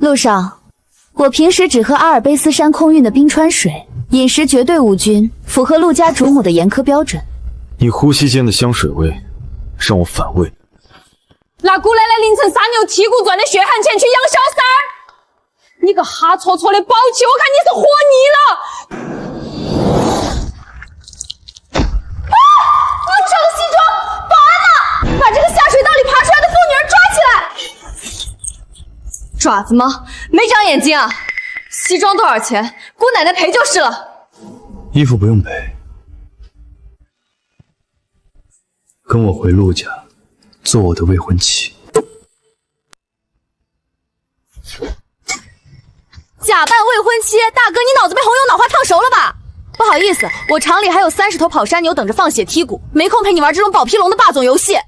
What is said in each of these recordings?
陆少，我平时只喝阿尔卑斯山空运的冰川水，饮食绝对无菌，符合陆家主母的严苛标准。你呼吸间的香水味让我反胃。拿姑奶奶凌晨3牛剔骨赚的血汗钱去养小三儿，你个哈戳戳的宝气，我看你是活腻了！啊！陆少的西装，保安呢？把这个下水道里爬出来的疯女人抓起来！爪子吗？没长眼睛啊！西装多少钱？姑奶奶赔就是了。衣服不用赔，跟我回陆家，做我的未婚妻。假扮未婚妻，大哥，你脑子被红油脑花烫熟了吧？不好意思，我厂里还有30头跑山牛等着放血剔骨，没空陪你玩这种保皮龙的霸总游戏。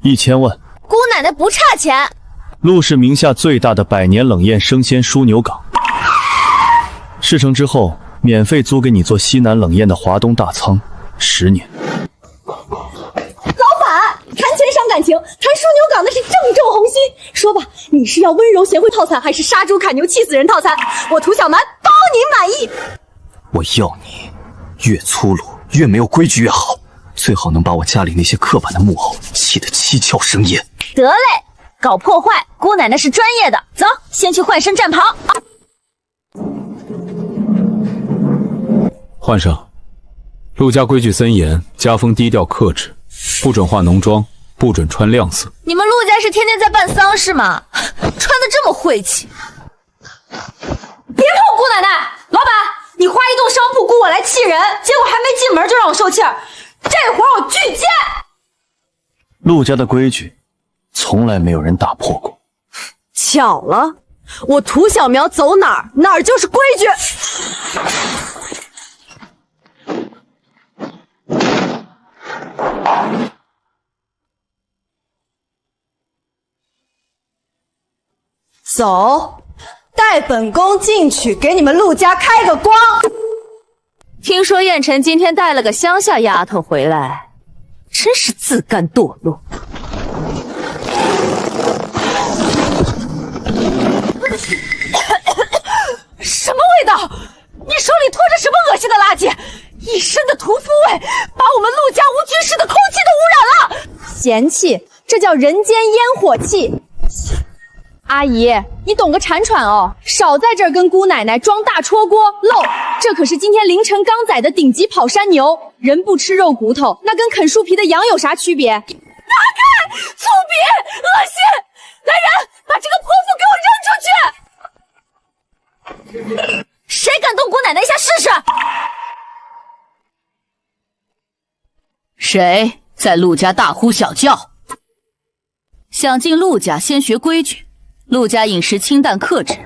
1000万，姑奶奶不差钱。陆氏名下最大的百年冷艳生鲜枢纽港，事成之后免费租给你做西南冷艳的华东大仓10年。老板，谈钱伤感情，谈枢纽港那是正中红心。说吧，你是要温柔贤惠套餐，还是杀猪砍牛气死人套餐？我涂小蛮包你满意。我要你越粗鲁越没有规矩越好，最好能把我家里那些刻板的木偶气得七窍生烟。得嘞，搞破坏，姑奶奶是专业的。走，先去换身战袍。换上。陆家规矩森严，家风低调克制，不准化浓妆，不准穿亮色。你们陆家是天天在办丧事吗？穿得这么晦气。别碰姑奶奶！老板，你花一栋商铺雇我来气人，结果还没进门就让我受气儿，这活我拒接。陆家的规矩从来没有人打破过。巧了，我涂小苗走哪儿，哪儿就是规矩。走，带本宫进去，给你们陆家开个光。听说燕晨今天带了个乡下丫头回来，真是自甘堕落。什么味道？你手里拖着什么恶心的垃圾？一身的屠夫味，把我们陆家无菌室的空气都污染了。嫌弃，这叫人间烟火气。阿姨，你懂个铲铲哦，少在这儿跟姑奶奶装大戳锅漏。这可是今天凌晨刚宰的顶级跑山牛，人不吃肉骨头，那跟啃树皮的羊有啥区别？拿开！粗鄙，恶心！来人，把这个泼妇给我扔出去！谁敢动姑奶奶一下试试？谁在陆家大呼小叫？想进陆家，先学规矩。陆家饮食清淡克制，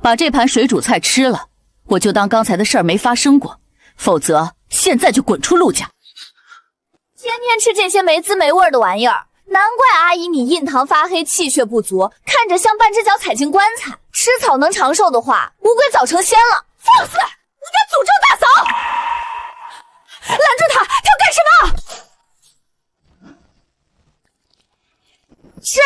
把这盘水煮菜吃了，我就当刚才的事儿没发生过，否则现在就滚出陆家。天天吃这些没滋没味的玩意儿，难怪阿姨你印堂发黑，气血不足，看着像半只脚踩进棺材。吃草能长寿的话，乌龟早成仙了。放肆！你敢诅咒大嫂！拦住他，他要干什么？吃！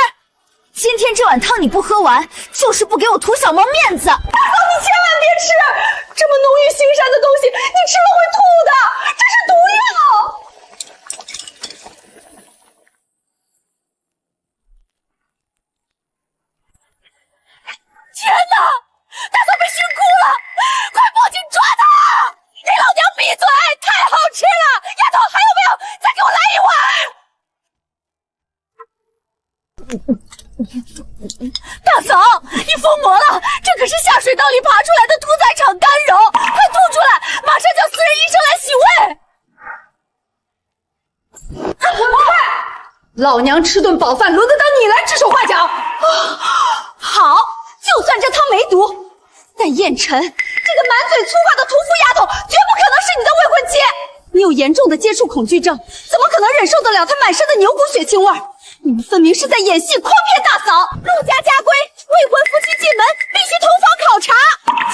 今天这碗汤你不喝完，就是不给我涂小毛面子。大嫂，你千万别吃，这么浓郁腥膻的东西，你吃了会吐的，这是毒药。天哪！大嫂被熏哭了，快报警抓他！给老娘闭嘴！太好吃了，丫头还有没有？再给我来一碗！大嫂，你疯魔了！这可是下水道里爬出来的屠宰场干肉，快吐出来！马上叫私人医生来洗胃！快！老娘吃顿饱饭，轮得到你来指手画脚？好，就算这汤没毒，但燕晨这个满嘴粗话的屠夫丫头，绝不可能是你的未婚妻。你有严重的接触恐惧症，怎么可能忍受得了她满身的牛骨血腥味？你们分明是在演戏，诓骗大嫂！陆家家规，未婚夫妻进门必须同房考察。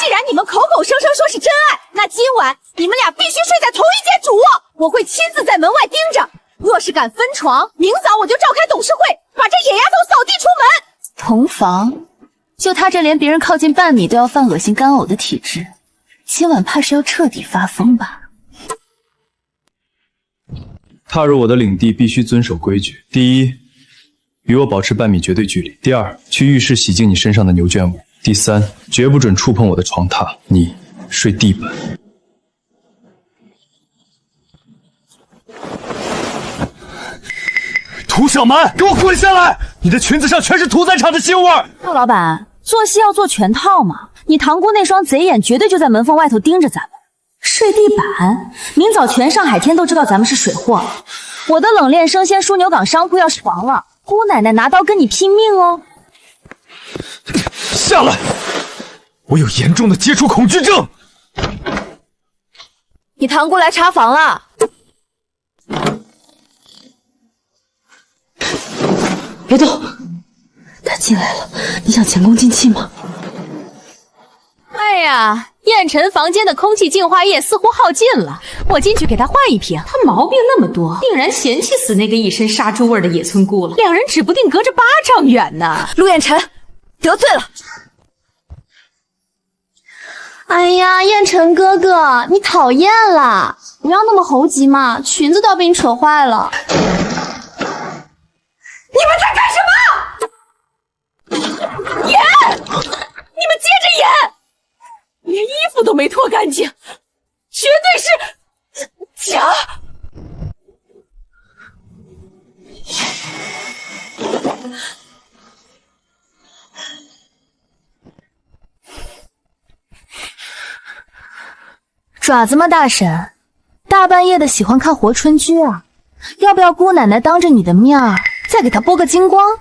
既然你们口口声声说是真爱，那今晚你们俩必须睡在同一间主卧，我会亲自在门外盯着。若是敢分床，明早我就召开董事会，把这野丫头扫地出门。同房，就他这连别人靠近半米都要犯恶心干呕的体质，今晚怕是要彻底发疯吧？踏入我的领地必须遵守规矩。第一，与我保持半米绝对距离。第二，去浴室洗净你身上的牛圈物。第三，绝不准触碰我的床榻，你睡地板。涂小蛮，给我滚下来！你的裙子上全是屠宰场的腥味儿。陆老板，做戏要做全套嘛，你堂姑那双贼眼绝对就在门缝外头盯着咱们。睡地板，明早全上海天都知道咱们是水货。我的冷链生鲜枢纽港商铺要是黄了，姑奶奶拿刀跟你拼命哦！下来，我有严重的接触恐惧症。你堂姑来查房了。别动，他进来了，你想前功尽弃吗？哎呀，燕晨房间的空气净化液似乎耗尽了，我进去给他换一瓶。他毛病那么多，竟然嫌弃死那个一身杀猪味的野村姑了，两人指不定隔着8丈远呢。陆彦辰，得罪了。哎呀，燕晨哥哥，你讨厌了，不要那么猴急嘛，裙子都要被你扯坏了。你们在干什么？演！你们接着演！连衣服都没脱干净，绝对是假！爪子吗，大婶？大半夜的喜欢看活春剧啊？要不要姑奶奶当着你的面儿再给她剥个精光？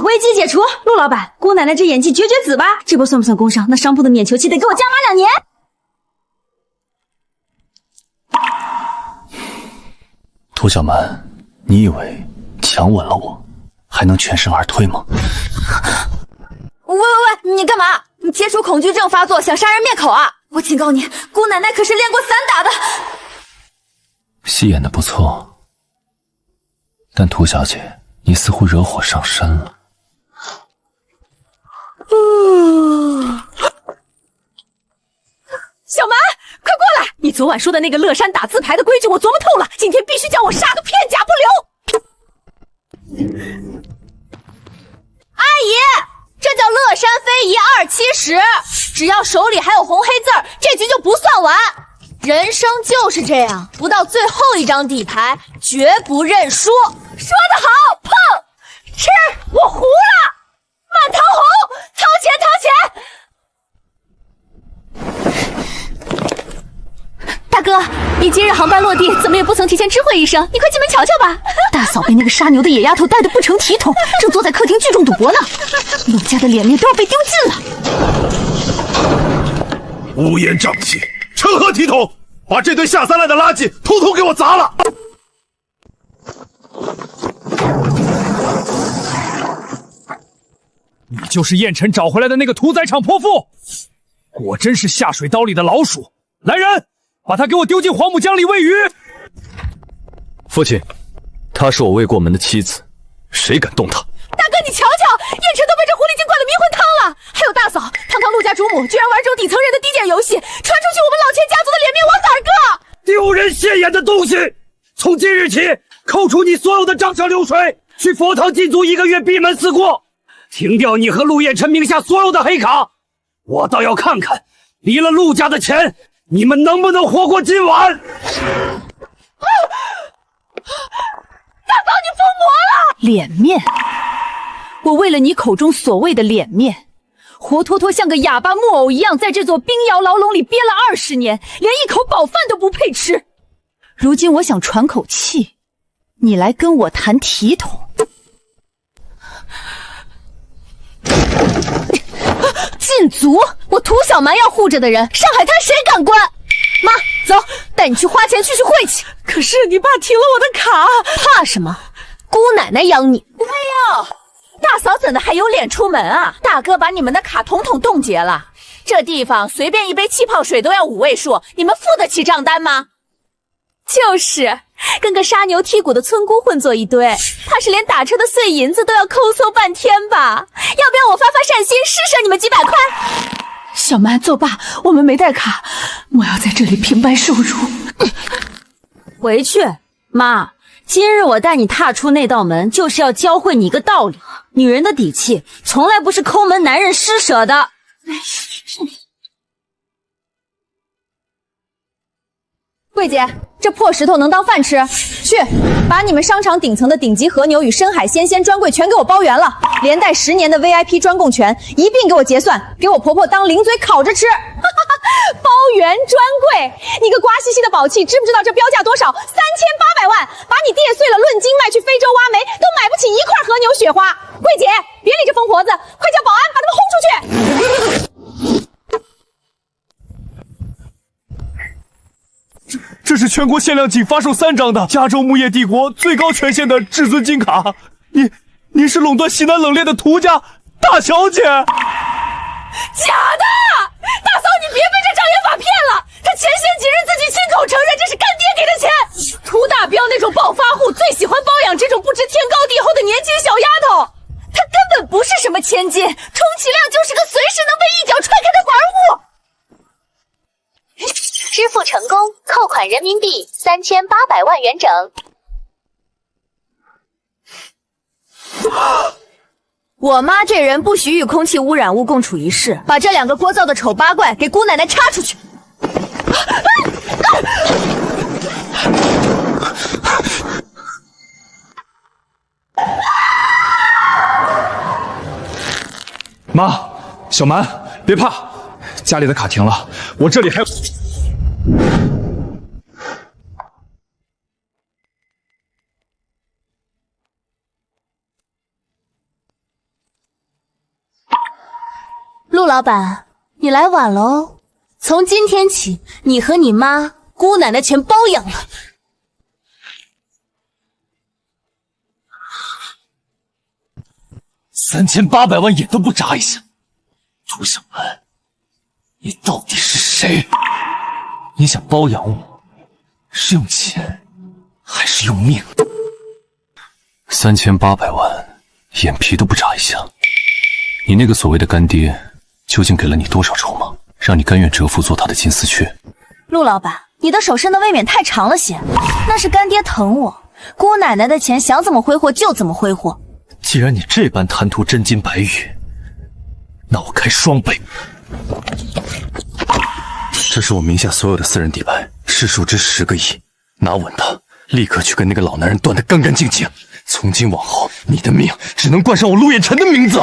危机解除，陆老板，姑奶奶这演技绝子吧？这波算不算工伤？那商铺的免球期得给我加码2年。涂小蛮，你以为强吻了我还能全身而退吗？喂，你干嘛？你接触恐惧症发作，想杀人灭口啊？我警告你，姑奶奶可是练过散打的。戏演的不错，但涂小姐，你似乎惹火上身了。小蛮，快过来！你昨晚说的那个乐山打字牌的规矩我琢磨透了，今天必须将我杀个片甲不留。阿姨，这叫乐山非遗270，只要手里还有红黑字儿，这局就不算完。人生就是这样，不到最后一张底牌，绝不认输。说得好，碰吃，我糊了！满堂红，掏钱掏钱！大哥，你今日航班落地，怎么也不曾提前知会一声？你快进门瞧瞧吧。大嫂被那个杀牛的野丫头带得不成体统，正坐在客厅聚众赌博呢。陆家的脸面都要被丢尽了。乌烟瘴气，成何体统？把这堆下三滥的垃圾统统给我砸了！你就是燕晨找回来的那个屠宰场泼妇，果真是下水刀里的老鼠！来人，把他给我丢进黄浦江里喂鱼！父亲，她是我未过门的妻子，谁敢动她？大哥，你瞧瞧，燕晨都被这狐狸精灌了迷魂汤了。还有大嫂，堂堂陆家主母居然玩这种底层人的低贱游戏，传出去我们老钱家族的脸面往哪儿搁？丢人现眼的东西！从今日起，扣除你所有的账上流水，去佛堂禁足1个月，闭门思过。停掉你和陆彦辰名下所有的黑卡，我倒要看看离了陆家的钱，你们能不能活过今晚？大嫂，你疯魔了！脸面，我为了你口中所谓的脸面，活脱脱像个哑巴木偶一样，在这座冰窑牢笼里憋了20年，连一口饱饭都不配吃。如今我想喘口气，你来跟我谈体统。禁足！我涂小蛮要护着的人，上海滩谁敢关？妈，走，带你去花钱去晦气。可是你爸停了我的卡，怕什么？姑奶奶养你。哎呦，大嫂怎的还有脸出门啊？大哥把你们的卡统统冻结了，这地方随便一杯气泡水都要5位数，你们付得起账单吗？就是跟个杀牛剔骨的村姑混作一堆，他怕是连打车的碎银子都要抠搜半天吧？要不要我发善心施舍你们几百块？小蛮，作罢，我们没带卡，我要在这里平白受辱。回去，妈。今日我带你踏出那道门，就是要教会你一个道理：女人的底气，从来不是抠门男人施舍的。桂姐，这破石头能当饭吃？去，把你们商场顶层的顶级和牛与深海鲜专柜全给我包圆了，连带10年的 VIP 专供权一并给我结算，给我婆婆当零嘴烤着吃。包圆专柜，你个瓜兮兮的宝气，知不知道这标价多少？3800万，把你跌碎了论斤卖去非洲挖煤，都买不起一块和牛雪花。桂姐，别理这疯婆子，快叫保安把他们轰出去！这是全国限量仅发售3张的加州木业帝国最高权限的至尊金卡，你是垄断西南冷链的涂家大小姐？假的！大嫂，你别被这障眼法骗了，他前些几日自己亲口承认这是干爹给的钱。涂大彪那种暴发户最喜欢包养这种不知天高地厚的年轻小丫头，他根本不是什么千金，充其量就是个随时能被一脚踹开的玩物。支付成功，扣款人民币3800万元整。我妈这人不许与空气污染物共处一室，把这2个聒噪的丑八怪给姑奶奶插出去。妈，小蛮，别怕，家里的卡停了，我这里还有。陆老板，你来晚了哦。从今天起，你和你妈、姑奶奶全包养了。3800万眼都不眨一下，朱小蛮，你到底是谁？你想包养我，是用钱还是用命？3800万，眼皮都不眨一下。你那个所谓的干爹，究竟给了你多少筹码，让你甘愿折服做他的金丝雀？陆老板，你的手伸的未免太长了些。那是干爹疼我，姑奶奶的钱想怎么挥霍就怎么挥霍。既然你这般贪图真金白玉，那我开双倍。这是我名下所有的私人底牌，市数值10个亿，拿稳它，立刻去跟那个老男人断得干干净净。从今往后，你的命只能冠上我陆彦辰的名字。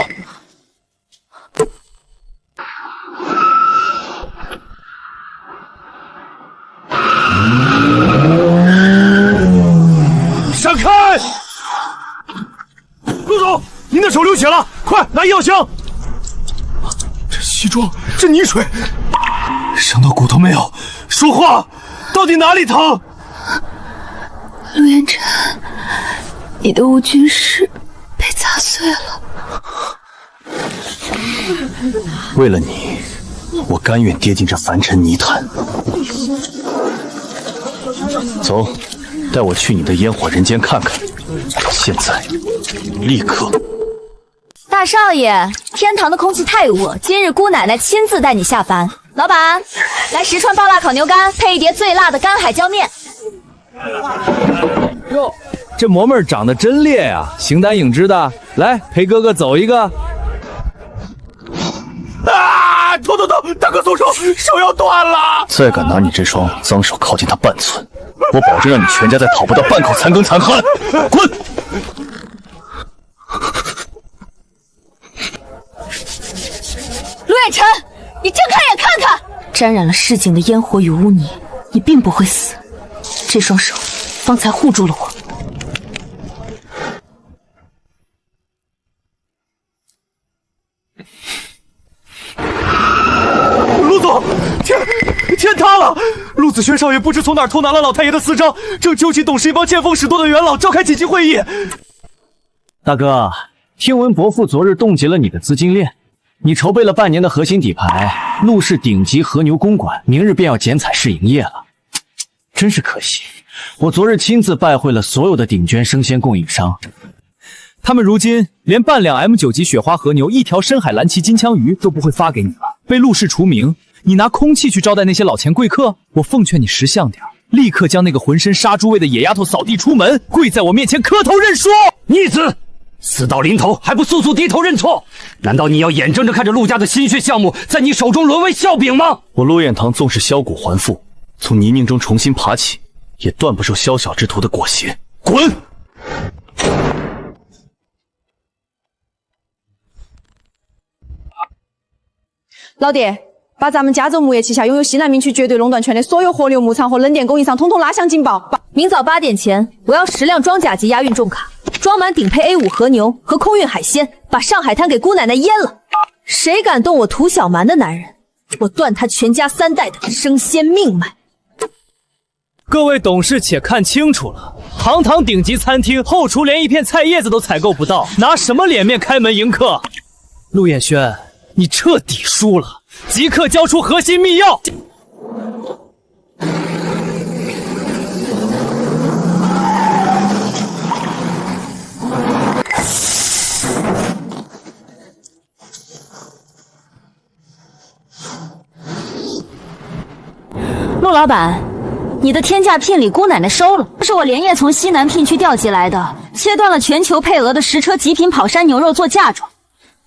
闪开！陆总，您的手流血了，快拿药箱！这西装，这泥水，伤到骨头没有？说话，到底哪里疼？陆彦辰，你的无菌室被砸碎了。为了你，我甘愿跌进这凡尘泥潭。走，带我去你的烟火人间看看。现在，立刻！大少爷，天堂的空气太恶，今日姑奶奶亲自带你下凡。老板，来10串爆辣烤牛肝，配一碟最辣的干海椒面。哟，这萌妹长得真烈呀，形单影只的。来，陪哥哥走一个。啊！痛！大哥松手，手要断了！再敢拿你这双脏手靠近他半寸，我保证让你全家再讨不到半口残羹残饭！滚！陆彦辰，你睁开眼看看，沾染了市井的烟火与污泥，你并不会死。这双手方才护住了我。陆总，天塌了！陆子轩少爷不知从哪儿偷拿了老太爷的私章，正揪起董事一帮见风使舵的元老召开紧急会议。大哥，听闻伯父昨日冻结了你的资金链，你筹备了半年的核心底牌陆氏顶级和牛公馆，明日便要剪彩试营业了。真是可惜，我昨日亲自拜会了所有的顶尖生鲜供应商，他们如今连半两 M9级雪花和牛、一条深海蓝鳍金枪鱼都不会发给你了，被陆氏除名，你拿空气去招待那些老钱贵客？我奉劝你识相点，立刻将那个浑身杀猪味的野丫头扫地出门，跪在我面前磕头认输！逆子，死到临头还不速速低头认错？难道你要眼睁睁看着陆家的心血项目在你手中沦为笑柄吗？我陆彦堂纵是削骨还父，从泥泞中重新爬起，也断不受宵小之徒的裹挟。滚！老爹，把咱们加州牧业旗下拥有西南民区绝对垄断权的所有河流牧场和冷电供应商统统拉响警报。明早8点前，我要10辆装甲级押运重卡，装满顶配 A5 和牛和空运海鲜，把上海滩给姑奶奶淹了。谁敢动我涂小蛮的男人，我断他全家3代的生鲜命脉。各位董事且看清楚了，堂堂顶级餐厅后厨连一片菜叶子都采购不到，拿什么脸面开门迎客？陆彦轩，你彻底输了，即刻交出核心密钥！陆老板，你的天价聘礼姑奶奶收了，这是我连夜从西南聘区调集来的，切断了全球配额的10车极品跑山牛肉做嫁妆。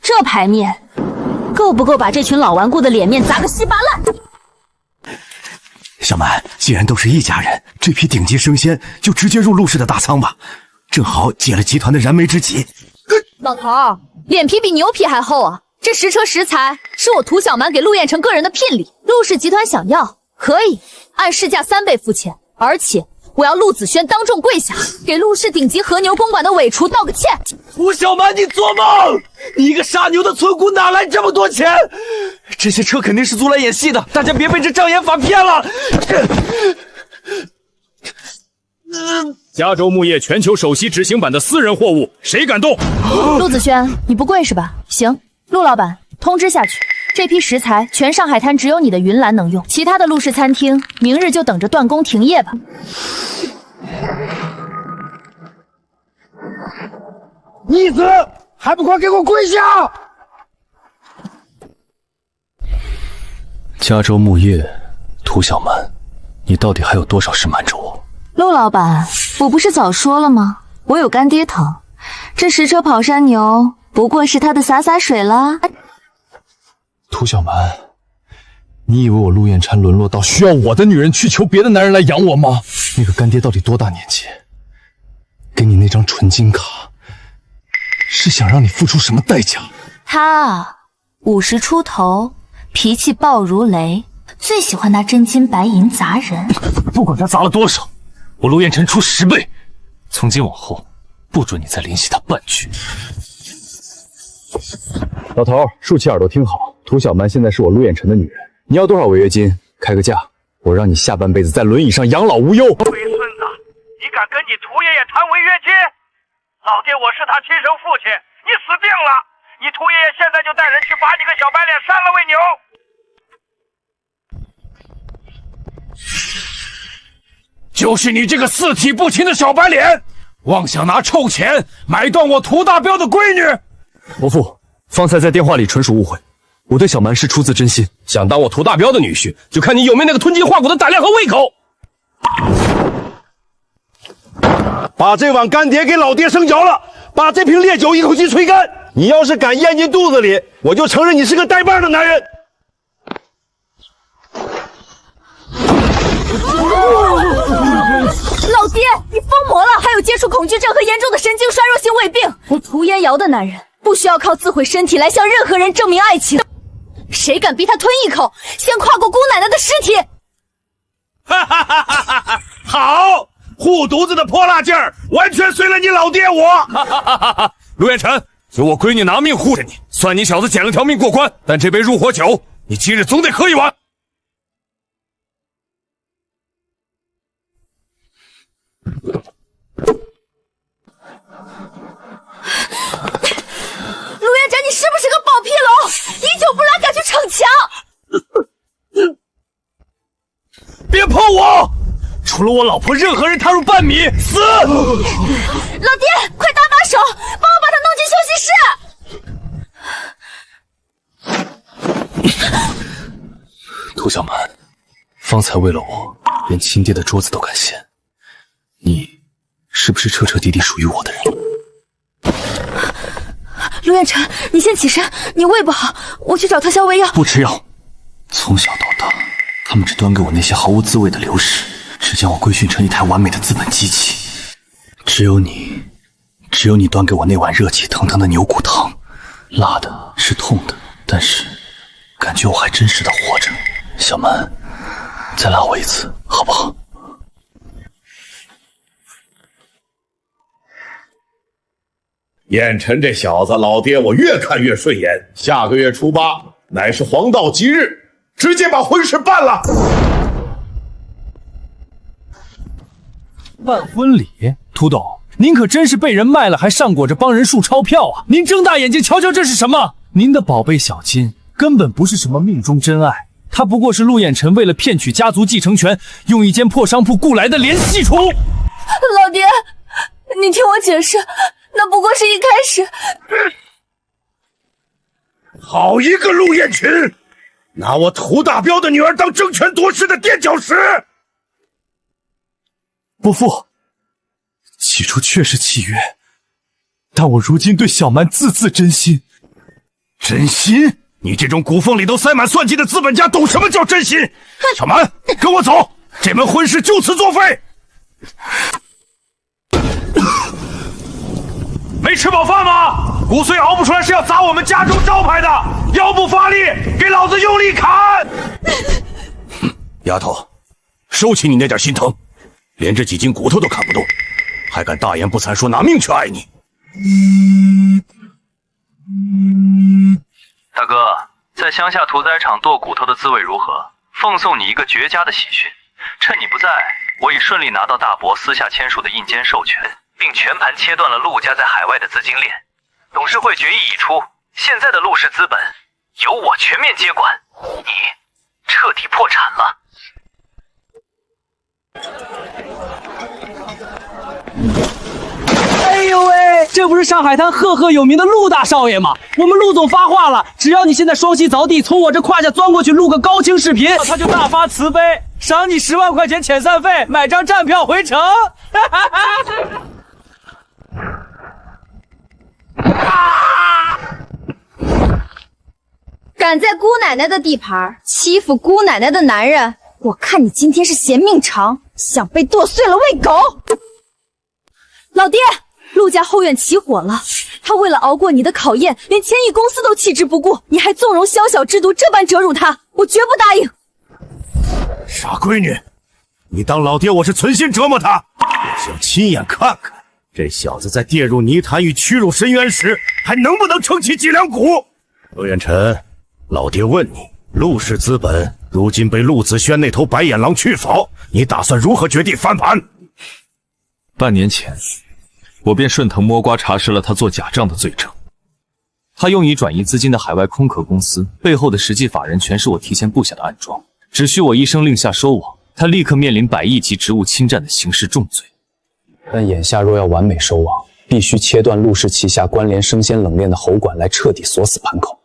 这牌面够不够把这群老顽固的脸面砸个稀巴烂？小蛮，既然都是一家人，这批顶级生鲜就直接入陆氏的大仓吧，正好解了集团的燃眉之急。老头儿，脸皮比牛皮还厚啊！这10车食材是我涂小蛮给陆彦成个人的聘礼，陆氏集团想要可以按市价3倍付钱，而且我要陆子轩当众跪下，给陆氏顶级和牛公馆的尾厨道个歉。涂小蛮，你做梦！你一个杀牛的村姑哪来这么多钱？这些车肯定是租来演戏的，大家别被这障眼法骗了。加州牧业全球首席执行版的私人货物，谁敢动？陆子轩，你不跪是吧？行，陆老板通知下去，这批食材全上海滩只有你的云兰能用，其他的陆氏餐厅明日就等着断供停业吧。逆子，还不快给我跪下！加州牧业，涂小蛮，你到底还有多少事瞒着我？陆老板，我不是早说了吗？我有干爹疼，这10车跑山牛不过是他的洒洒水啦。涂小蛮，你以为我陆彦婵沦落到需要我的女人去求别的男人来养我吗？那个干爹到底多大年纪？给你那张纯金卡，是想让你付出什么代价？他啊，50出头，脾气暴如雷，最喜欢拿真金白银砸人。不管他砸了多少，我陆彦婵出10倍。从今往后，不准你再联系他半句。老头，竖起耳朵听好，涂小蛮现在是我陆彦婵的女人，你要多少违约金？开个价，我让你下半辈子在轮椅上养老无忧。龟孙子，你敢跟你涂爷爷谈违约金？老爹，我是他亲生父亲，你死定了！你涂爷爷现在就带人去把你个小白脸删了喂牛！就是你这个四体不勤的小白脸，妄想拿臭钱买断我涂大彪的闺女！伯父，方才在电话里纯属误会，我对小蛮是出自真心。想当我涂大彪的女婿，就看你有没有那个吞金化骨的胆量和胃口。把这碗干爹给老爹生嚼了，把这瓶烈酒一口气吹干。你要是敢咽进肚子里，我就承认你是个带把的男人。老爹，你疯魔了！还有接触恐惧症和严重的神经衰弱性胃病。我涂烟瑶的男人不需要靠自毁身体来向任何人证明爱情。谁敢逼他吞一口，先跨过姑奶奶的尸体？哈哈哈哈哈！好，护犊子的泼辣劲儿完全随了你老爹我。哈哈哈哈哈！陆彦婵，有我闺女拿命护着你，算你小子捡了条命过关。但这杯入伙酒，你今日总得喝一碗。陆彦婵，你是不是个暴屁龙？滴酒不来敢去逞强！别碰我！除了我老婆，任何人踏入半米，死！老爹，快搭把手，帮我把他涂小蛮，方才为了我，连亲爹的桌子都敢掀，你是不是彻彻底底属于我的人？陆彦辰，你先起身，你胃不好，我去找特效胃药。不吃药，从小到大，他们只端给我那些毫无滋味的流食，只将我规训成一台完美的资本机器。只有你端给我那碗热气腾腾的牛骨汤，辣的是痛的，但是感觉我还真实的活着。小蛮，再拉我一次，好不好？燕晨这小子，老爹我越看越顺眼。下个月初8乃是黄道吉日，直接把婚事办了。办婚礼，涂董，您可真是被人卖了，还上裹着帮人数钞票啊！您睁大眼睛瞧瞧，这是什么？您的宝贝小金根本不是什么命中真爱，他不过是陆彦辰为了骗取家族继承权，用一间破商铺雇来的连戏虫。老爹，你听我解释，那不过是一开始。好一个陆彦群，拿我涂大彪的女儿当争权夺势的垫脚石！伯父，起初确是契约，但我如今对小蛮字字真心。真心？你这种骨缝里都塞满算计的资本家，懂什么叫真心？小蛮，跟我走，这门婚事就此作废。没吃饱饭吗？骨髓熬不出来是要砸我们家中招牌的，腰部发力，给老子用力砍！丫头，收起你那点心疼，连这几斤骨头都砍不动，还敢大言不惭说拿命去爱你！大哥，在乡下屠宰场剁骨头的滋味如何？奉送你一个绝佳的喜讯，趁你不在，我已顺利拿到大伯私下签署的印监授权，并全盘切断了陆家在海外的资金链。董事会决议已出，现在的陆氏资本由我全面接管，你彻底破产了。哎呦喂，这不是上海滩赫赫有名的陆大少爷吗？我们陆总发话了，只要你现在双膝凿地，从我这胯下钻过去录个高清视频，他就大发慈悲，赏你10万块钱遣散费，买张站票回城。敢在姑奶奶的地盘欺负姑奶奶的男人，我看你今天是嫌命长，想被剁碎了喂狗。老爹，陆家后院起火了，他为了熬过你的考验，连千亿公司都弃之不顾，你还纵容宵小之徒这般折辱他，我绝不答应。傻闺女，你当老爹我是存心折磨他？我是要亲眼看看这小子在跌入泥潭与屈辱深渊时，还能不能撑起脊梁骨。陆彦辰，老爹问你，陆氏资本如今被陆子轩那头白眼狼去否？你打算如何决定翻盘？半年前，我便顺藤摸瓜查实了他做假账的罪证。他用以转移资金的海外空壳公司背后的实际法人全是我提前布下的暗桩，只需我一声令下收网，他立刻面临100亿级职务侵占的刑事重罪。但眼下若要完美收网，必须切断陆氏旗下关联生鲜冷链的喉管，来彻底锁死盘口。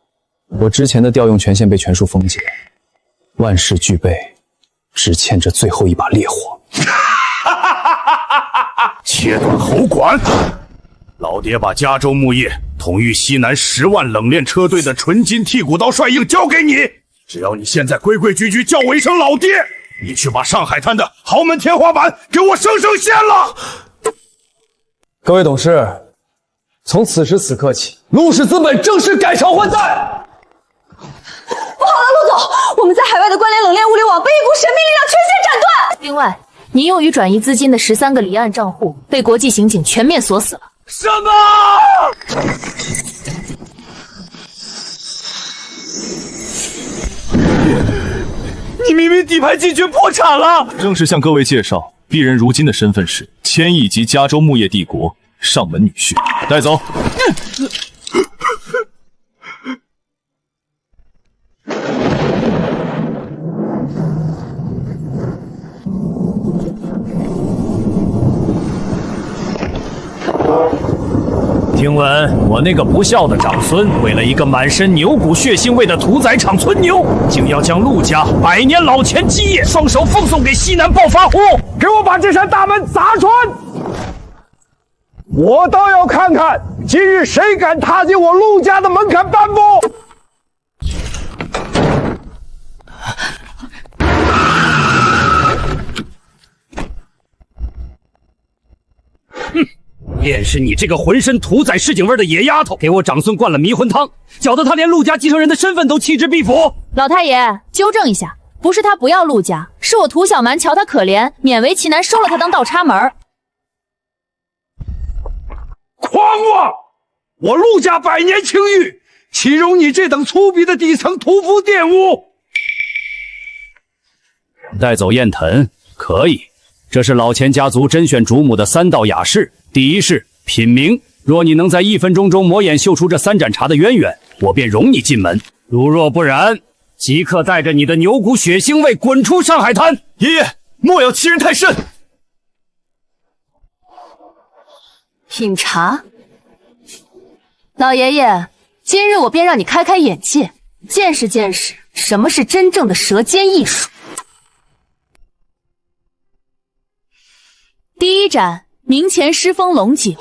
我之前的调用权限被全数封解，万事俱备，只欠这最后一把烈火。切断喉管，老爹把加州木业统御西南10万冷链车队的纯金剔骨刀帅印交给你，只要你现在规规矩矩叫我一声老爹，你去把上海滩的豪门天花板给我生生掀了。各位董事，从此时此刻起，陆氏资本正式改朝换代。不好了，陆总，我们在海外的关联冷链物流网被一股神秘力量全线斩断。另外，您用于转移资金的13个离岸账户被国际刑警全面锁死了。什么？你明明底牌进军破产了！正式向各位介绍，鄙人如今的身份是1000亿级加州木业帝国上门女婿，带走。听闻我那个不孝的长孙，为了一个满身牛骨血腥味的屠宰场村牛，竟要将陆家100年老钱基业双手奉送给西南暴发户！给我把这扇大门砸穿！我倒要看看，今日谁敢踏进我陆家的门槛半步！哼！便是你这个浑身屠宰市井味的野丫头，给我长孙灌了迷魂汤，搅得他连陆家继承人的身份都弃之必否。老太爷，纠正一下，不是他不要陆家，是我涂小蛮瞧他可怜，勉为其难收了他当倒插门。狂妄！我陆家100年清誉，岂容你这等粗鄙的底层屠夫玷污？带走燕腾可以，这是老钱家族甄选主母的3道雅事。第一是品茗，若你能在1分钟中抹眼嗅出这3盏茶的渊源，我便容你进门；如若不然，即刻带着你的牛骨血腥味滚出上海滩！爷爷，莫要欺人太甚。品茶，老爷爷，今日我便让你开开眼界，见识见识什么是真正的舌尖艺术。第一盏，明前狮峰龙井，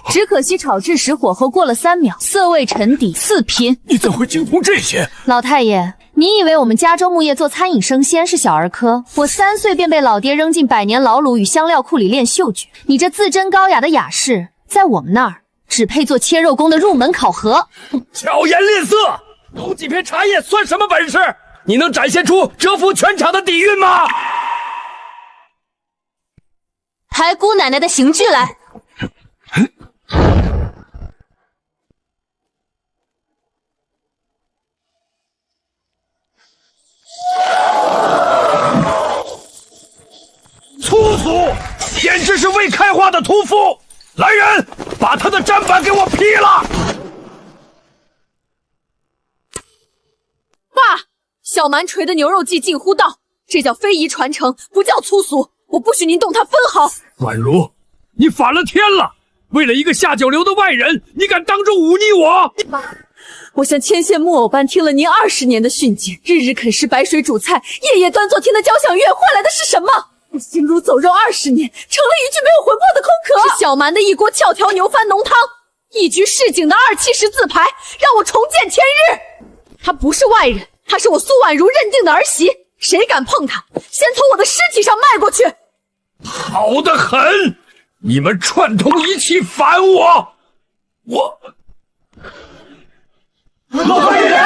只可惜炒制时火候过了3秒，色味沉底，次品。你怎会精通这些？老太爷，你以为我们加州木业做餐饮生鲜是小儿科？我3岁便被老爹扔进100年牢卤与香料库里练嗅觉。你这字斟高雅的雅士，在我们那儿只配做切肉工的入门考核。巧言令色，懂几片茶叶算什么本事？你能展现出折服全场的底蕴吗？抬姑奶奶的刑具来！粗俗，简直是未开化的屠夫！来人，把他的砧板给我劈了！爸，小蛮锤的牛肉技近乎道，这叫非遗传承，不叫粗俗。我不许您动他分毫。宛如，你反了天了！为了一个下九流的外人，你敢当众忤逆我？妈，我像牵线木偶般听了您20年的训诫，日日啃食白水煮菜，夜夜端坐听的交响乐，换来的是什么？我行如走肉20年，成了一具没有魂魄的空壳。是小蛮的一锅翘条牛翻浓汤，一局市井的270字牌，让我重见天日。她不是外人，她是我苏婉如认定的儿媳。谁敢碰她，先从我的尸体上迈过去！好得很！你们串通一气反我！老太爷！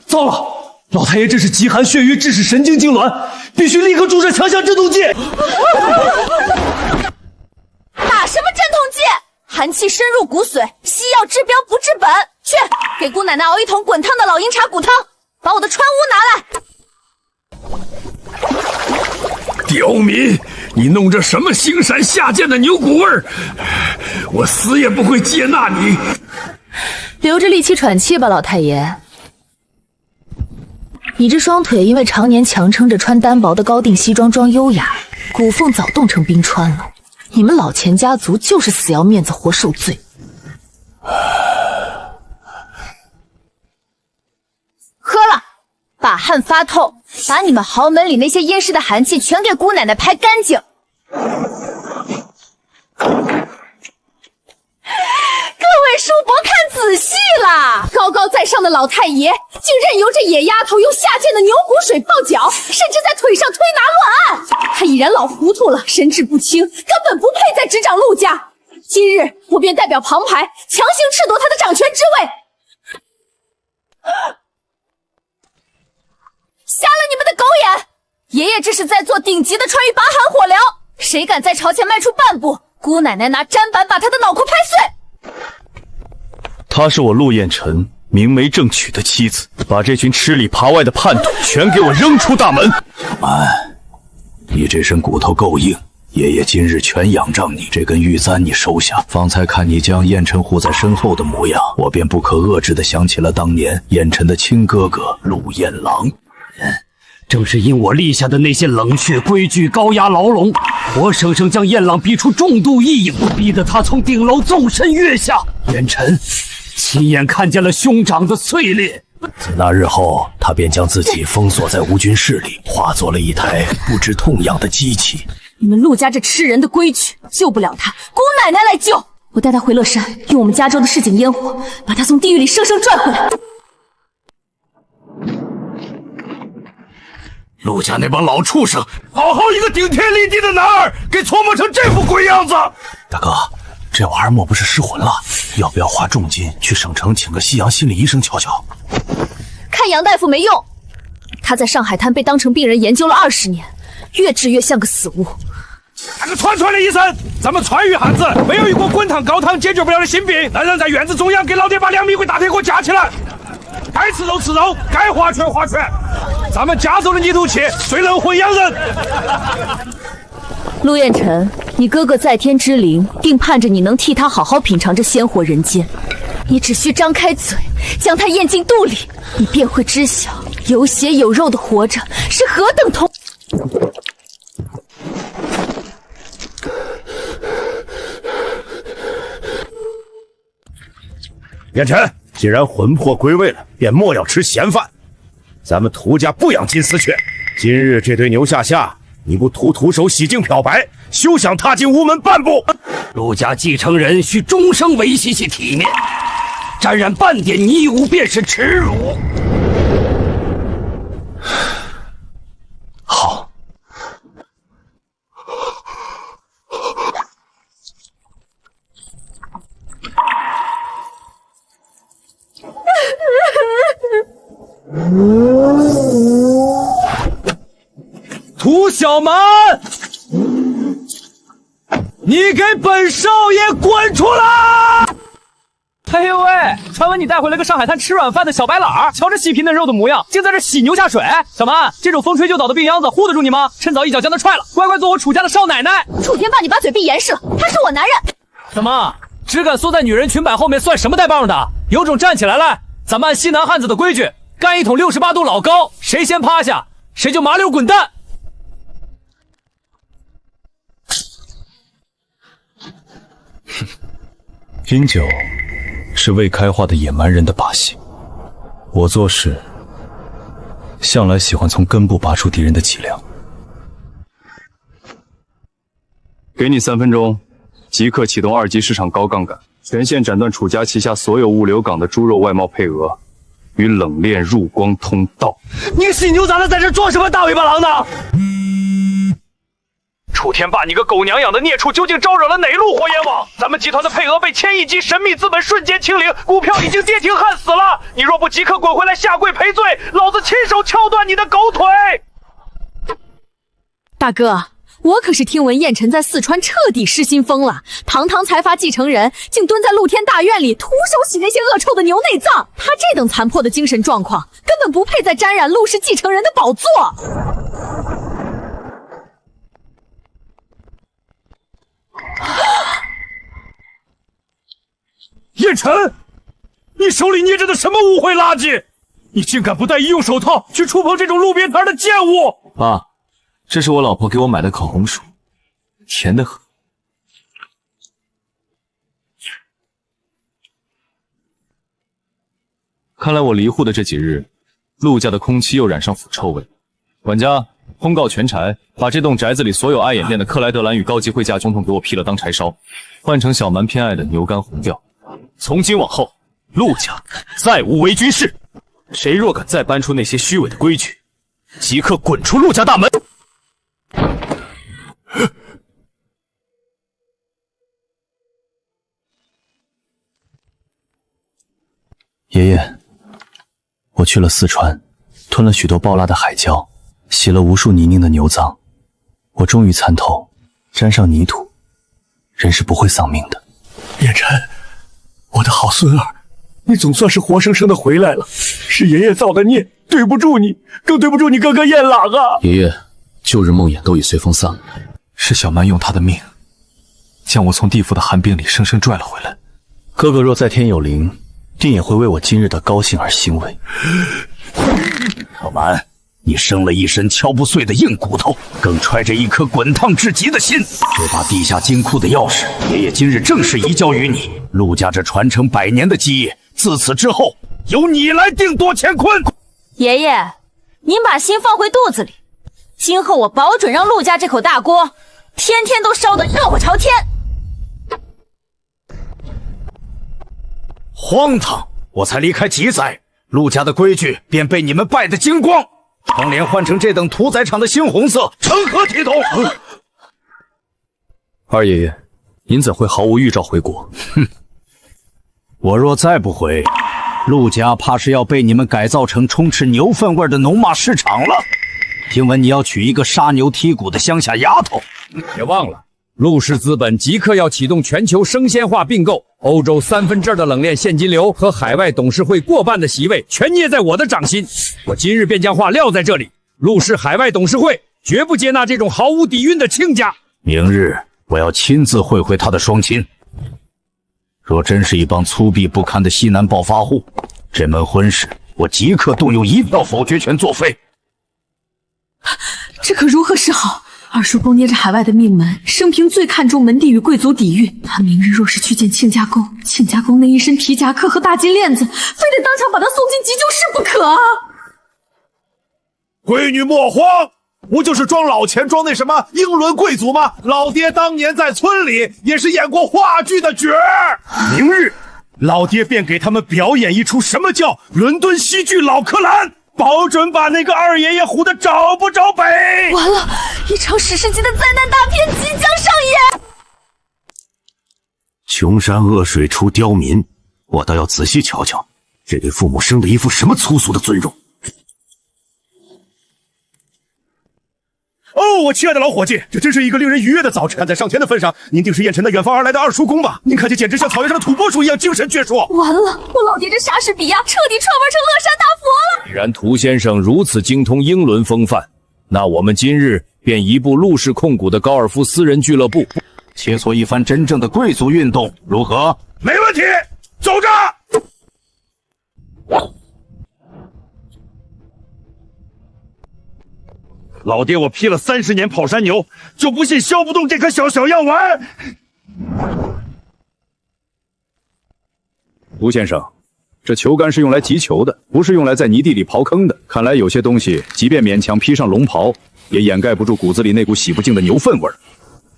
糟了！老太爷这是极寒血瘀，致使神经痉挛，必须立刻注射强效镇痛剂！打什么镇痛剂？寒气深入骨髓，西药治标不治本。去，给姑奶奶熬一桶滚烫的老鹰茶骨汤，把我的川乌拿来。刁民，你弄着什么腥膻下贱的牛骨味儿？我死也不会接纳你。留着力气喘气吧，老太爷。你这双腿因为常年强撑着穿单薄的高定西装装优雅，骨缝早冻成冰川了。你们老钱家族就是死要面子活受罪。喝了，把汗发透，把你们豪门里那些阴湿的寒气全给姑奶奶排干净。各位叔伯看仔细了，高高在上的老太爷竟任由这野丫头用下贱的牛骨水泡脚，甚至在腿上推拿乱按。他已然老糊涂了，神志不清，根本不配再执掌陆家。今日我便代表庞牌强行褫夺他的掌权之位。瞎了你们的狗眼！爷爷这是在做顶级的川渝拔寒火疗，谁敢在朝前迈出半步，姑奶奶拿砧板把他的脑壳拍碎！她是我陆彦辰明媒正娶的妻子，把这群吃里扒外的叛徒全给我扔出大门！小蛮，你这身骨头够硬，爷爷今日全仰仗你。这根玉簪你收下。方才看你将燕辰护在身后的模样，我便不可遏制地想起了当年燕辰的亲哥哥陆彦郎。正是因我立下的那些冷血规矩、高压牢笼，活生生将燕朗逼出重度异影，逼得他从顶楼纵身跃下。燕晨亲眼看见了兄长的淬裂。自那日后，他便将自己封锁在无菌室里，化作了一台不知痛痒的机器。你们陆家这吃人的规矩，救不了他，姑奶奶来救！我带他回乐山，用我们加州的市井烟火，把他从地狱里生生拽回来。陆家那帮老畜生，好好一个顶天立地的男儿，给搓磨成这副鬼样子！大哥，这玩意儿莫不是失魂了？要不要花重金去省城请个西洋心理医生瞧瞧？看杨大夫没用，他在上海滩被当成病人研究了20年，越治越像个死物。喊个传出来一声，咱们川渝汉子没有一锅滚烫高汤解决不了的心病，男人在院子中央给老爹把2米灰大铁锅架起来，该吃肉吃肉，该划拳划拳。咱们加州的泥土气最能混养人。陆彦辰，你哥哥在天之灵定盼着你能替他好好品尝这鲜活人间，你只需张开嘴，将他咽进肚里，你便会知晓有血有肉的活着是何等痛。燕晨，既然魂魄归位了，便莫要吃闲饭。咱们涂家不养金丝雀，今日这对牛下下，你不徒手洗净漂白，休想踏进屋门半步。陆家继承人需终生维系其体面，沾染半点泥污便是耻辱。好。涂小蛮，你给本少爷滚出来！哎呦喂，传闻你带回来个上海滩吃软饭的小白懒，瞧这细皮嫩肉的模样，竟在这洗牛下水。小蛮，这种风吹就倒的病秧子护得住你吗？趁早一脚将他踹了，乖乖做我楚家的少奶奶。楚天霸，你把嘴闭严实了，他是我男人。怎么，只敢缩在女人裙摆后面，算什么带棒的？有种站起来来！咱们按西南汉子的规矩，干一桶68度老高，谁先趴下，谁就麻溜滚蛋。饮酒是未开化的野蛮人的把戏，我做事向来喜欢从根部拔出敌人的脊梁。给你3分钟，即刻启动2级市场高杠杆，全线斩断楚家旗下所有物流港的猪肉外贸配额与冷链入光通道。你个犀牛崽子在这装什么大尾巴狼呢？楚天霸，你个狗娘养的孽畜，究竟招惹了哪路火阎王？咱们集团的配额被1000亿级神秘资本瞬间清零，股票已经跌停焊死了。你若不即刻滚回来下跪赔罪，老子亲手敲断你的狗腿！大哥，我可是听闻燕晨在四川彻底失心疯了，堂堂财阀继承人，竟蹲在露天大院里徒手洗那些恶臭的牛内脏。他这等残破的精神状况，根本不配再沾染陆氏继承人的宝座。燕晨，你手里捏着的什么污秽垃圾？你竟敢不戴医用手套去触碰这种路边摊的贱物！爸，这是我老婆给我买的口红薯，甜的很。看来我离沪的这几日，陆家的空气又染上腐臭味。管家，通告全柴，把这栋宅子里所有碍眼店的克莱德兰与高级会家统统给我劈了当柴烧，换成小蛮偏爱的牛肝红调。从今往后，陆家再无为军事，谁若敢再搬出那些虚伪的规矩，即刻滚出陆家大门！爷爷，我去了四川，吞了许多爆辣的海椒，洗了无数泥泞的牛脏，我终于参透，沾上泥土，人是不会丧命的。燕晨，我的好孙儿，你总算是活生生的回来了，是爷爷造的孽，对不住你，更对不住你哥哥燕朗啊！爷爷，旧日梦魇都已随风散了，是小蛮用他的命，将我从地府的寒冰里生生拽了回来。哥哥若在天有灵，定也会为我今日的高兴而欣慰。小蛮，你生了一身敲不碎的硬骨头，更揣着一颗滚烫至极的心。这把地下金库的钥匙，爷爷今日正式移交于你。陆家这传承100年的基业，自此之后由你来定夺乾坤。爷爷，您把心放回肚子里，今后我保准让陆家这口大锅，天天都烧得热火朝天。荒唐！我才离开几载，陆家的规矩便被你们败得精光。窗帘换成这等屠宰场的猩红色，成何体统？二爷爷，您怎会毫无预兆回国？哼，我若再不回，陆家怕是要被你们改造成充斥牛粪味的农贸市场了。听闻你要娶一个杀牛剔骨的乡下丫头，别忘了，陆氏资本即刻要启动全球生鲜化并购，欧洲2/3的冷链现金流和海外董事会过半的席位全捏在我的掌心。我今日便将话撂在这里，陆氏海外董事会绝不接纳这种毫无底蕴的亲家。明日我要亲自会会他的双亲。若真是一帮粗鄙不堪的西南暴发户，这门婚事我即刻动用1票否决权作废。这可如何是好？二叔公捏着海外的命门，生平最看重门第与贵族底蕴。他明日若是去见亲家公，亲家公那一身皮夹克和大金链子，非得当场把他送进急救室不可啊！闺女莫慌，不就是装老钱装那什么英伦贵族吗？老爹当年在村里也是演过话剧的角儿。明日老爹便给他们表演一出什么叫伦敦西剧老柯蓝，保准把那个二爷爷唬得找不着北。完了，一场史诗级的灾难大片即将上演。穷山恶水出刁民，我倒要仔细瞧瞧，这对父母生的一副什么粗俗的尊容。哦，我亲爱的老伙计，这真是一个令人愉悦的早晨。看在上天的份上，您定是燕尘那远方而来的二叔公吧？您看这简直像草原上的土拨鼠一样精神矍铄。完了，我老爹这莎士比亚彻底串玩成乐山大佛了。既然涂先生如此精通英伦风范，那我们今日便移步陆氏控股的高尔夫私人俱乐部，切磋一番真正的贵族运动，如何？没问题，走着。老爹我劈了30年跑山牛，就不信削不动这颗小药丸。吴先生，这球杆是用来击球的，不是用来在泥地里刨坑的。看来有些东西，即便勉强披上龙袍，也掩盖不住骨子里那股洗不净的牛粪味儿。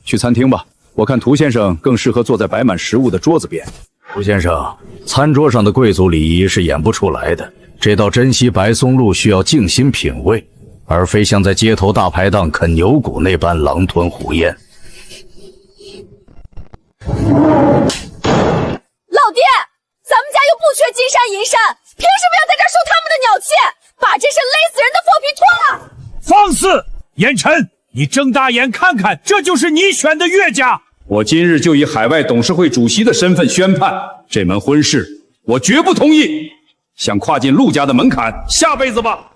去餐厅吧，我看涂先生更适合坐在摆满食物的桌子边。涂先生，餐桌上的贵族礼仪是演不出来的。这道珍稀白松露需要静心品味，而非像在街头大排档啃牛骨那般狼吞虎咽。老爹，咱们家又不缺金山银山，凭什么要在这儿受他们的鸟气？把这身勒死人的破皮脱了！放肆！燕尘，你睁大眼看看，这就是你选的岳家。我今日就以海外董事会主席的身份宣判，这门婚事我绝不同意。想跨进陆家的门槛，下辈子吧。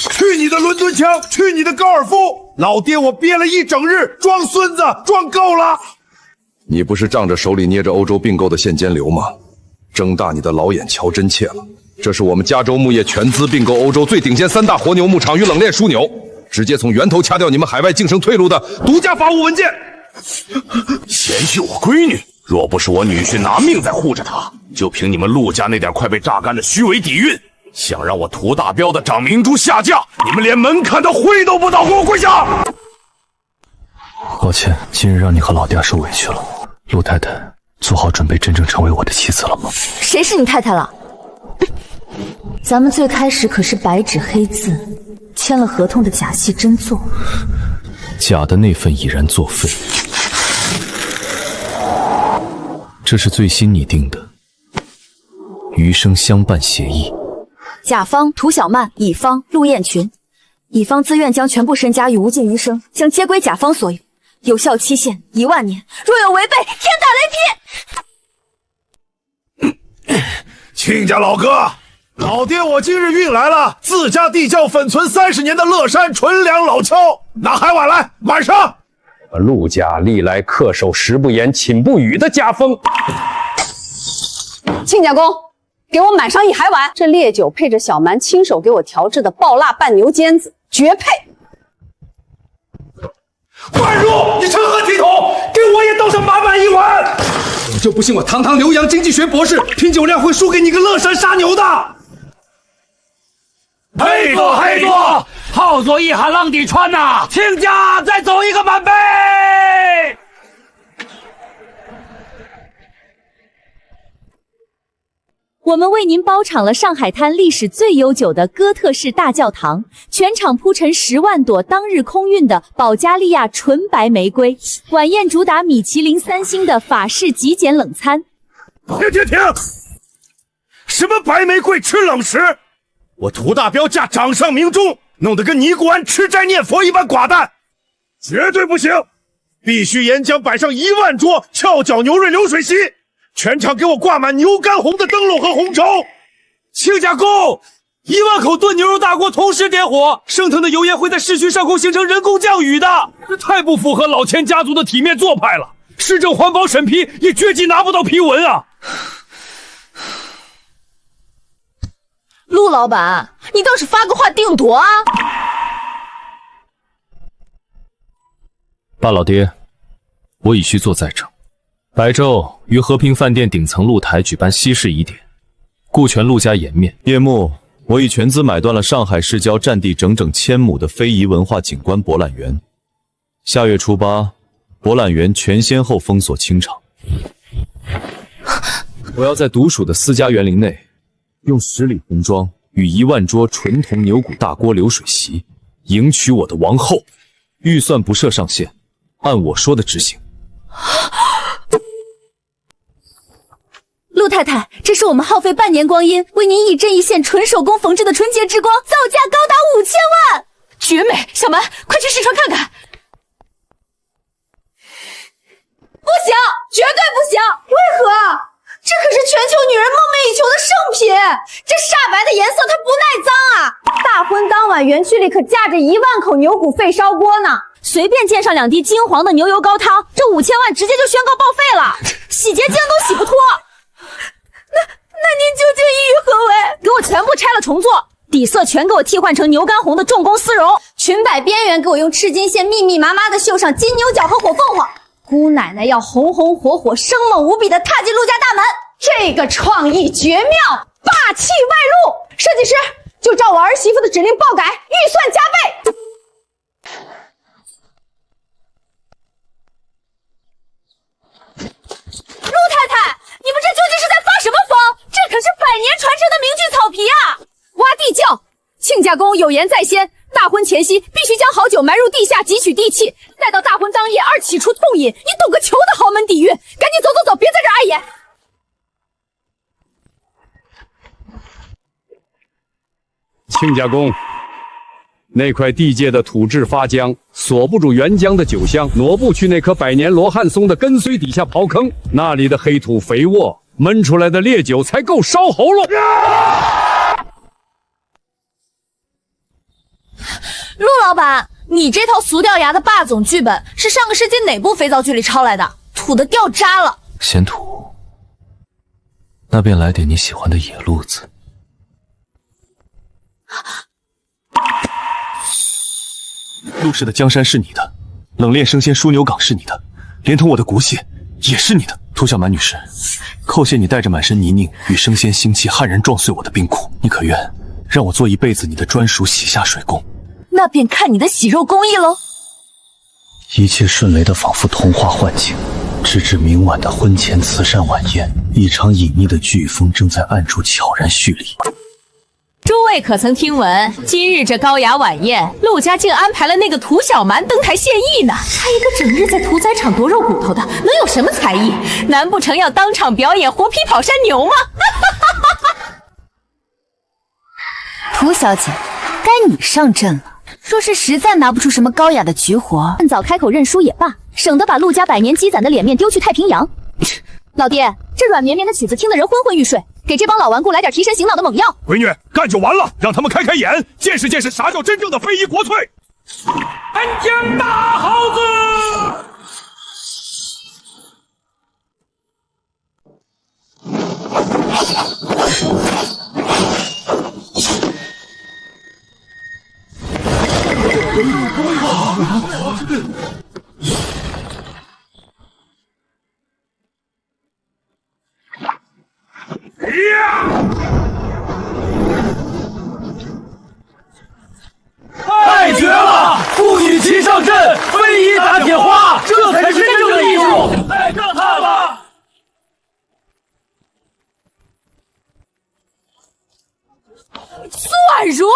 去你的伦敦腔，去你的高尔夫！老爹我憋了一整日，装孙子装够了。你不是仗着手里捏着欧洲并购的现金流吗？睁大你的老眼瞧真切了，这是我们加州牧业全资并购欧洲最顶尖3大活牛牧场与冷链枢纽，直接从源头掐掉你们海外晋升退路的独家法务文件。嫌弃我闺女？若不是我女婿拿命在护着她，就凭你们陆家那点快被榨干的虚伪底蕴，想让我涂大彪的长明珠下嫁，你们连门槛的灰都不到，给我跪下！抱歉，今日让你和老爹受委屈了。陆太太，做好准备真正成为我的妻子了吗？谁是你太太了？咱们最开始可是白纸黑字签了合同的假戏真做，假的那份已然作废。这是最新拟定的余生相伴协议。甲方涂小曼，乙方陆燕群。乙方自愿将全部身家与无尽余生将皆归甲方所有，有效期限1万年，若有违背，天打雷劈！亲家老哥，老爹我今日运来了自家地窖粉存30年的乐山纯粮老敲，拿海碗来，满上。陆家历来恪守食不言寝不语的家风，亲家公，给我满上1海碗。这烈酒配着小蛮亲手给我调制的爆辣拌牛肩子，绝配。万如，你成何体统？给我也倒上满满1碗！我就不信我堂堂浏阳经济学博士，品酒量会输给你个乐山杀牛的！黑坐黑坐，好坐一哈浪底川呐！亲家再走一个满杯。我们为您包场了上海滩历史最悠久的哥特式大教堂，全场铺陈10万朵当日空运的保加利亚纯白玫瑰。晚宴主打米其林3星的法式极简冷餐。停！什么白玫瑰吃冷食？我涂大标价掌上明钟，弄得跟尼姑庵吃斋念佛一般寡淡，绝对不行！必须沿江摆上1万桌翘脚牛润流水席。全场给我挂满牛肝红的灯笼和红绸。亲家公，1万口炖牛肉大锅同时点火，升腾的油烟会在市区上空形成人工降雨的，这太不符合老钱家族的体面做派了。市政环保审批也绝技拿不到批文啊！陆老板，你倒是发个话定夺啊！八老爹，我已须作在证。白昼于和平饭店顶层露台举办西式仪典，顾全陆家颜面。叶幕，我已全资买断了上海市郊占地整整1000亩的非遗文化景观博览园。下月初8，博览园全先后封锁清场。我要在独属的私家园林内，用10里红妆与1万桌纯铜牛骨大锅流水席，迎娶我的王后。预算不设上限，按我说的执行。陆太太，这是我们耗费半年光阴为您一针一线纯手工缝制的纯洁之光，造价高达5000万，绝美！小蛮，快去试穿看看。不行，绝对不行！为何？这可是全球女人梦寐以求的圣品，这煞白的颜色它不耐脏啊！大婚当晚，园区里可架着1万口牛骨沸烧锅呢。随便溅上2滴金黄的牛油高汤，这5000万直接就宣告报废了，洗洁精都洗不脱。那您究竟意欲何为？给我全部拆了重做，底色全给我替换成牛肝红的重工丝绒，裙摆边缘给我用赤金线密密麻麻的绣上金牛角和火凤凰。姑奶奶要红红火火、生猛无比的踏进陆家大门，这个创意绝妙，霸气外露。设计师就照我儿媳妇的指令爆改，预算加倍。陆太太，你们这究竟是在发什么疯？这可是100年传承的名句草皮啊！挖地窖，亲家公有言在先，大婚前夕必须将好酒埋入地下汲取地气，待到大婚当夜2起出痛饮，你懂个球的豪门底蕴！赶紧走，别在这碍眼。亲家公，那块地界的土质发浆，锁不住原浆的酒香，挪不去那棵100年罗汉松的根髓底下刨坑，那里的黑土肥沃，焖出来的烈酒才够烧喉咙。陆老板，你这套俗掉牙的霸总剧本是上个世纪哪部肥皂剧里抄来的？土的掉渣了。嫌土，那便来点你喜欢的野路子。陆氏的江山是你的，冷链生鲜枢纽港是你的，连同我的骨血也是你的。涂小蛮女士，叩谢你带着满身泥泞与生鲜腥气悍然撞碎我的冰库，你可愿让我做一辈子你的专属洗下水工？那便看你的洗肉工艺喽。一切迅雷的仿佛童话幻境，直至明晚的婚前慈善晚宴，一场隐匿的飓风正在暗处悄然蓄力。诸位可曾听闻，今日这高雅晚宴，陆家竟安排了那个涂小蛮登台献艺呢？他一个整日在屠宰场夺肉骨头的，能有什么才艺？难不成要当场表演活披跑山牛吗？涂小姐，该你上阵了。若是实在拿不出什么高雅的绝活，趁早开口认输也罢，省得把陆家100年积攒的脸面丢去太平洋。老爹，这软绵绵的曲子听得人昏昏欲睡，给这帮老顽固来点提神醒脑的猛药。闺女，干就完了，让他们开开眼，见识见识啥叫真正的非遗国粹。安江大猴子。太绝了！妇女齐上阵，非遗打铁花，这才是真正的艺术！太震撼了！苏婉如，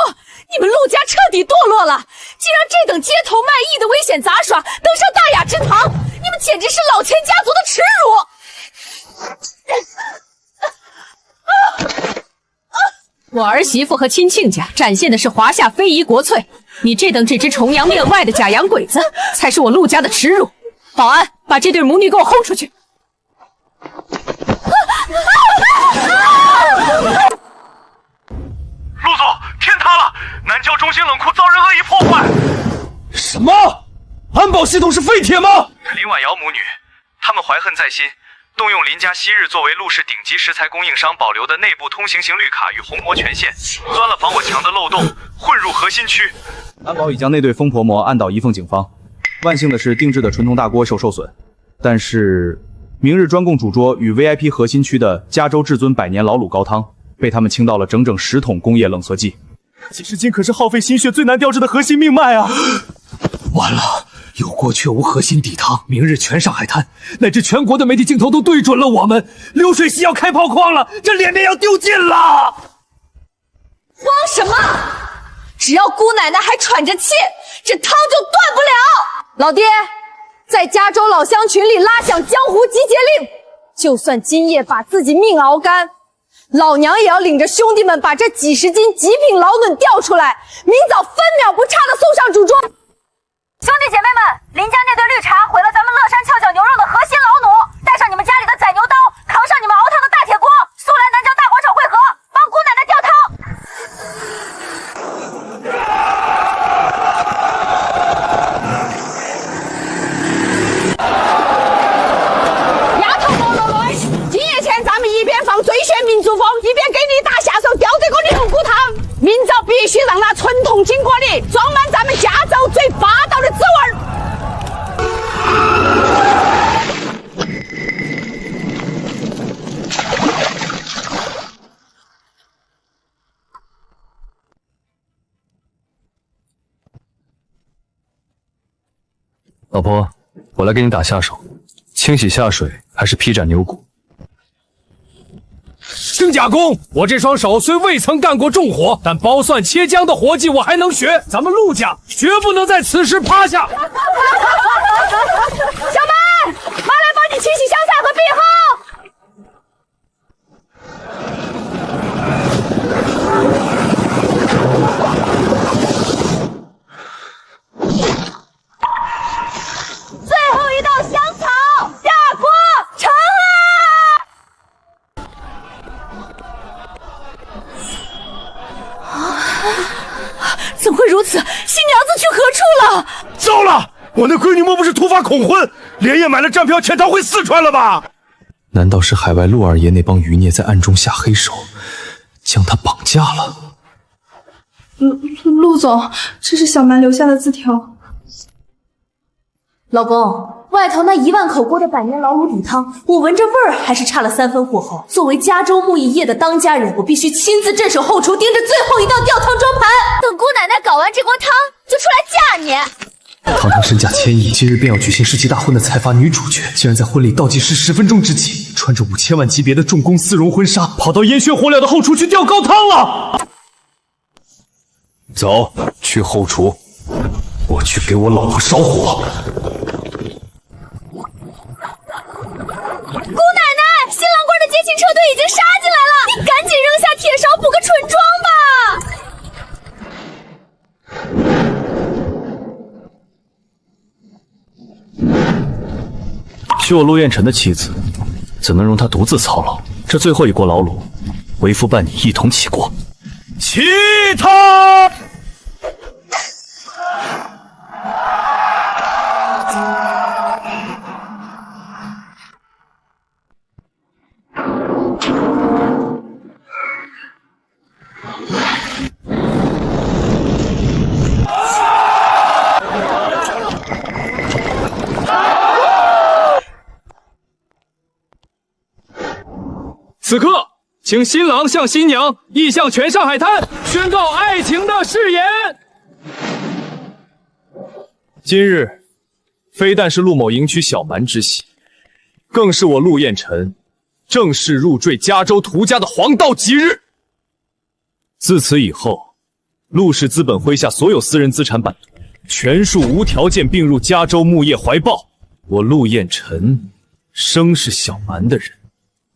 你们陆家彻底堕落了！竟让这等街头卖艺的危险杂耍登上大雅之堂，你们简直是老钱家族的耻辱！我儿媳妇和亲亲家展现的是华夏非遗国粹，你这等只知崇洋媚外的假洋鬼子，才是我陆家的耻辱！保安，把这对母女给我轰出去！陆总，天塌了！南郊中心冷库遭人恶意破坏。什么？安保系统是废铁吗？林婉瑶母女，他们怀恨在心，动用林家昔日作为陆氏顶级食材供应商保留的内部通行型绿卡与虹膜权限，钻了防火墙的漏洞，混入核心区。安保已将那对疯婆魔按到宜凤警方。万幸的是，定制的纯铜大锅受损，但是明日专供主桌与 VIP 核心区的加州至尊百年老卤高汤，被他们倾倒了整整10桶工业冷缩剂。几十斤可是耗费心血最难调制的核心命脉啊！完了，有锅却无核心底汤，明日全上海滩乃至全国的媒体镜头都对准了我们，流水席要开炮框了，这脸面要丢尽了！慌什么？只要姑奶奶还喘着气，这汤就断不了！老爹，在加州老乡群里拉响江湖集结令，就算今夜把自己命熬干，老娘也要领着兄弟们把这几十斤极品老笋调出来，明早分秒不差的送上主桌。兄弟姐妹们，林家那对绿茶毁了咱们乐山翘脚牛肉的核心老弩，带上你们家里的宰牛刀，扛上你们熬汤的大铁锅，速来南郊大广场汇合，帮姑奶奶吊汤。丫头莫罗罗，今夜前咱们一边放最炫民族风，一边给你大下手吊这个牛骨汤，明早必须让那纯铜经过里装满咱们加州最霸道的滋味。老婆，我来给你打下手，清洗下水还是劈斩牛骨？丁甲公，我这双手虽未曾干过重活，但剥蒜切姜的活计我还能学。咱们陆家绝不能在此时趴下。小满，妈来帮你清洗香菜和碧蒿。最后一道香草，下锅成啊！怎会如此？新娘子去何处了？糟了！我那闺女莫不是突发恐婚，连夜买了站票潜逃回四川了吧？难道是海外陆二爷那帮余孽在暗中下黑手，将她绑架了？陆总，这是小蛮留下的字条。老公，外头那1万口锅的百年老卤底汤，我闻着味儿还是差了3分火候。作为加州木艺业的当家人，我必须亲自镇守后厨，盯着最后一道吊汤装盘。等姑奶奶搞完这锅汤，就出来嫁你。堂堂身价1000亿，今日便要举行世纪大婚的财阀女主角，竟然在婚礼倒计时10分钟之际，穿着5000万级别的重工丝绒婚纱，跑到烟熏火燎的后厨去吊高汤了。走，去后厨，我去给我老婆烧火。姑奶奶，新郎官的接亲车队已经杀进来了，你赶紧扔下铁勺补个纯装吧。许我陆彦辰的妻子，怎能容他独自操劳？这最后一锅老卤，为夫伴你一同起锅。起他！此刻，请新郎向新娘意向全上海滩宣告爱情的誓言。今日，非但是陆某迎娶小蛮之喜，更是我陆彦辰正式入赘加州涂家的黄道吉日。自此以后，陆氏资本麾下所有私人资产版图，全数无条件并入加州木业怀抱。我陆彦辰，生是小蛮的人，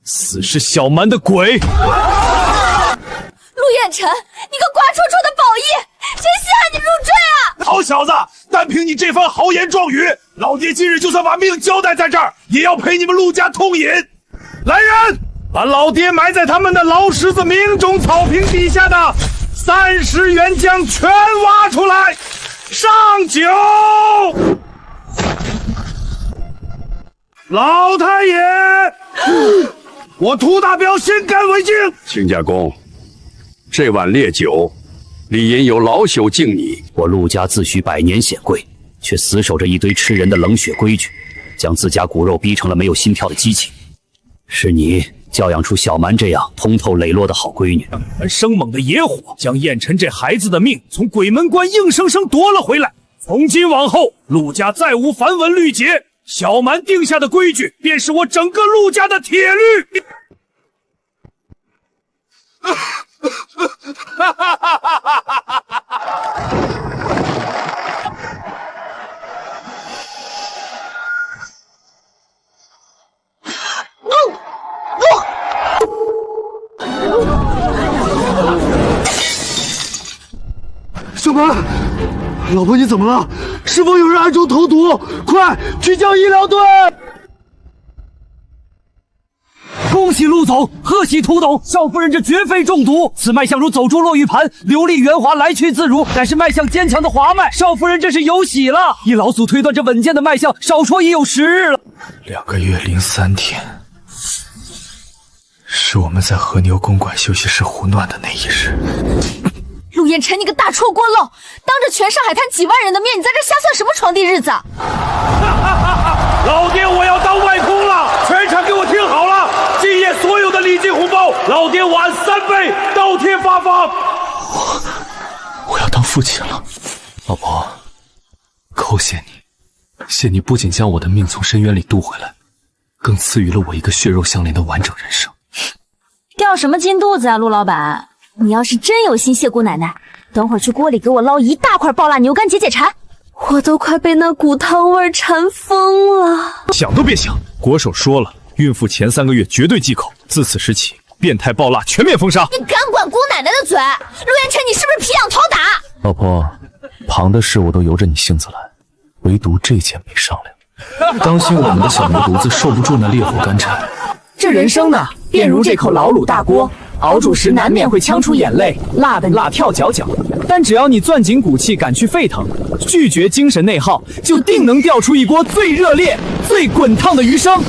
死是小蛮的鬼。陆彦辰，你个瓜戳戳的宝义，谁稀罕你入赘啊？好小子，单凭你这番豪言壮语，老爹今日就算把命交代在这儿，也要陪你们陆家痛饮。来人，把老爹埋在他们的老石子明种草坪底下的30元浆全挖出来，上酒！老太爷，我涂大彪先干为敬。亲家公，这碗烈酒，理应由老朽敬你。我陆家自诩百年显贵，却死守着一堆吃人的冷血规矩，将自家骨肉逼成了没有心跳的机器。是你教养出小蛮这样通透磊落的好闺女，让你们生猛的野火将彦辰这孩子的命从鬼门关硬生生夺了回来。从今往后，陆家再无繁文律节，小蛮定下的规矩便是我整个陆家的铁律。小蛮，老婆你怎么了？是否有人暗中投毒？快去叫医疗队！恭喜陆总，贺喜涂董，少夫人这绝非中毒，此脉象如走珠落玉盘，流利圆滑，来去自如，乃是脉象坚强的华脉。少夫人这是有喜了。依老祖推断，这稳健的脉象少说也有10日了。2个月03天，是我们在和牛公馆休息室胡乱的那一日。陆彦辰，你个大臭锅漏，当着全上海滩几万人的面，你在这瞎算什么床地日子？老爹，我要当外公了！全场给我听好了，今夜所有的礼金红包，老爹我按3倍倒贴发放。我要当父亲了，老婆，叩谢你，谢你不仅将我的命从深渊里渡回来，更赐予了我一个血肉相连的完整人生。掉什么金肚子啊，陆老板！你要是真有心谢姑奶奶，等会儿去锅里给我捞一大块爆辣牛肝解解馋。我都快被那骨汤味馋疯了。想都别想，国手说了，孕妇前3个月绝对忌口，自此时起，变态爆辣全面封杀。你敢管姑奶奶的嘴？陆彦辰，你是不是皮痒讨打？老婆，旁的事我都由着你性子来，唯独这件没商量。当心我们的小牛犊子受不住那烈火干柴。这人生呢，便如这口老卤大锅，熬煮时难免会呛出眼泪，辣的辣跳脚脚。但只要你攥紧骨气，敢去沸腾，拒绝精神内耗，就定能调出一锅最热烈、最滚烫的余生。